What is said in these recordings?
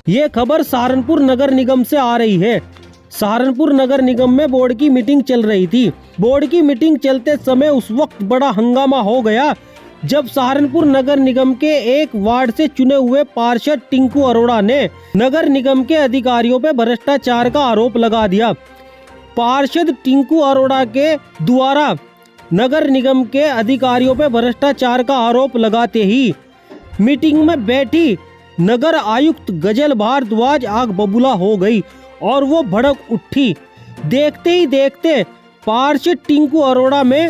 ये खबर सहारनपुर नगर निगम से आ रही है। सहारनपुर नगर निगम में बोर्ड की मीटिंग चल रही थी। बोर्ड की मीटिंग चलते समय उस वक्त बड़ा हंगामा हो गया जब सहारनपुर नगर निगम के एक वार्ड से चुने हुए पार्षद टिंकू अरोड़ा ने नगर निगम के अधिकारियों पर भ्रष्टाचार का आरोप लगा दिया। पार्षद टिंकू अरोड़ा के द्वारा नगर निगम के अधिकारियों पर भ्रष्टाचार का आरोप लगाते ही मीटिंग में बैठी नगर आयुक्त गजल भारद्वाज आग बबूला हो गई और वो भड़क उठी। देखते ही देखते पार्षद टिंकू अरोड़ा में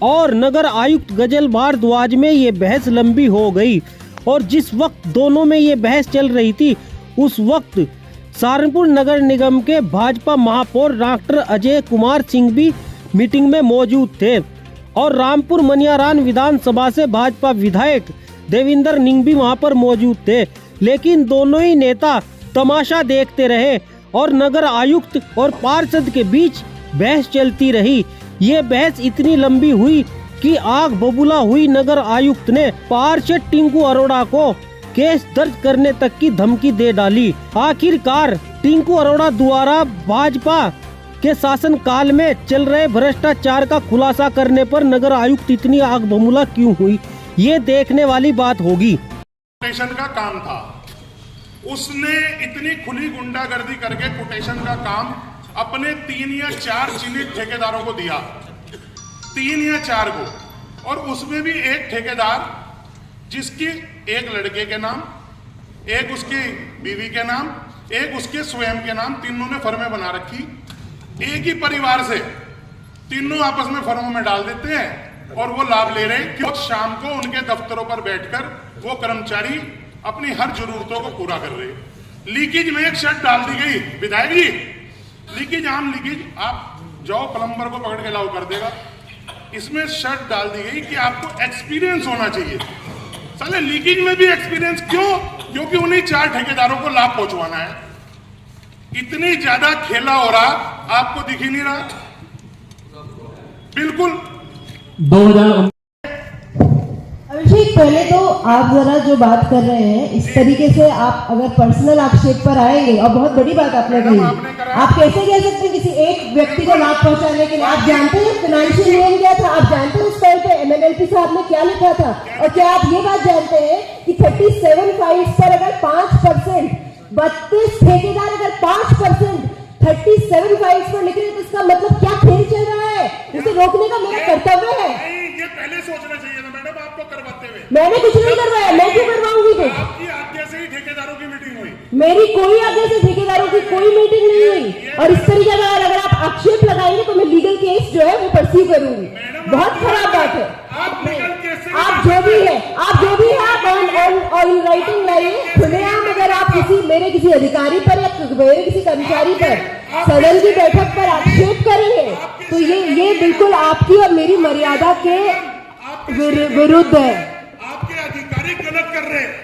और नगर आयुक्त गजल भारद्वाज में ये बहस लंबी हो गई और जिस वक्त दोनों में ये बहस चल रही थी उस वक्त सहारनपुर नगर निगम के भाजपा महापौर डॉक्टर अजय कुमार सिंह भी मीटिंग में मौजूद थे और रामपुर मनियारान विधानसभा से भाजपा विधायक देविंदर निंग भी वहां पर मौजूद थे। लेकिन दोनों ही नेता तमाशा देखते रहे और नगर आयुक्त और पार्षद के बीच बहस चलती रही। ये बहस इतनी लंबी हुई कि आग बबूला हुई। नगर आयुक्त ने पार्षद टिंकू अरोड़ा को केस दर्ज करने तक की धमकी दे डाली। आखिरकार टिंकू अरोड़ा द्वारा भाजपा के शासन काल में चल रहे भ्रष्टाचार का खुलासा करने पर नगर आयुक्त इतनी आग बबूला क्यों हुई, ये देखने वाली बात होगी। कोटेशन का काम था, उसने इतनी खुली गुंडागर्दी करके कोटेशन का काम अपने 3 या 4 चिन्हित ठेकेदारों को दिया, 3 या 4 को, और उसमें भी एक ठेकेदार जिसकी एक लड़के के नाम, एक उसकी बीवी के नाम, एक उसके स्वयं के नाम, तीनों ने फर्में बना रखी। एक ही परिवार से तीनों आपस में फर्मों में डाल देते हैं और वो लाभ ले रहे हैं कि शाम को उनके दफ्तरों पर बैठकर वो कर्मचारी अपनी हर जरूरतों को पूरा कर रहे हैं। लीकेज में एक शर्त डाल दी गई, विधायक जी लीकेज, आम लीकेज, आप जाओ प्लम्बर को पकड़ के लाओ कर देगा। इसमें शर्त डाल दी गई कि आपको एक्सपीरियंस होना चाहिए। साले लीकेज में भी एक्सपीरियंस क्यों? क्योंकि उन्हीं 4 ठेकेदारों को लाभ पहुंचवाना है। इतनी ज्यादा खेला हो रहा, आपको दिख ही नहीं रहा। बिल्कुल 2000 अभिषेक, पहले तो आप जरा जो बात कर रहे हैं इस तरीके से आप अगर पर्सनल आक्षेप पर आएंगे, और बहुत बड़ी बात आपने कही, आप कैसे कह सकते हैं किसी एक व्यक्ति को लाभ पहुंचाने के लिए? आप जानते हैं फाइनेंशियल लेन क्या था? आप जानते हैं उस टाइम पे MNLP साहब ने क्या लिखा था? और क्या आप ये बात जानते हैं कि 37 फाइल्स पर अगर 5%, 32 ठेकेदार अगर 5% 37 फाइल्स पर लिख रहे हैं तो इसका मतलब क्या खेल चल रहा है? उसे रोकने का मेरा कर्तव्य है। ये पहले सोचना चाहिए था मैडम, आपको करवाते हुए। मैंने कुछ नहीं करवाया, मैं क्यों करवाऊंगी? तो आपकी आज्ञा से ही ठेकेदारों की मीटिंग हुई। मेरी कोई आज्ञा से ठेकेदारों की कोई मीटिंग नहीं हुई। और इस तरीके का अगर आप आक्षेप लगाएंगे तो मैं लीगल केस जो है वो परस्यू करूंगी। बहुत खराब बात है। आप जो भी है, आप ऑन राइटिंग लाइए खुलेआम। अगर आप मेरे किसी अधिकारी पर या मेरे किसी कर्मचारी पर सदन की बैठक पर आक्षेप करेंगे तो ये बिल्कुल आपकी और मेरी मर्यादा के विरुद्ध है। आपके अधिकारी गलत कर रहे हैं।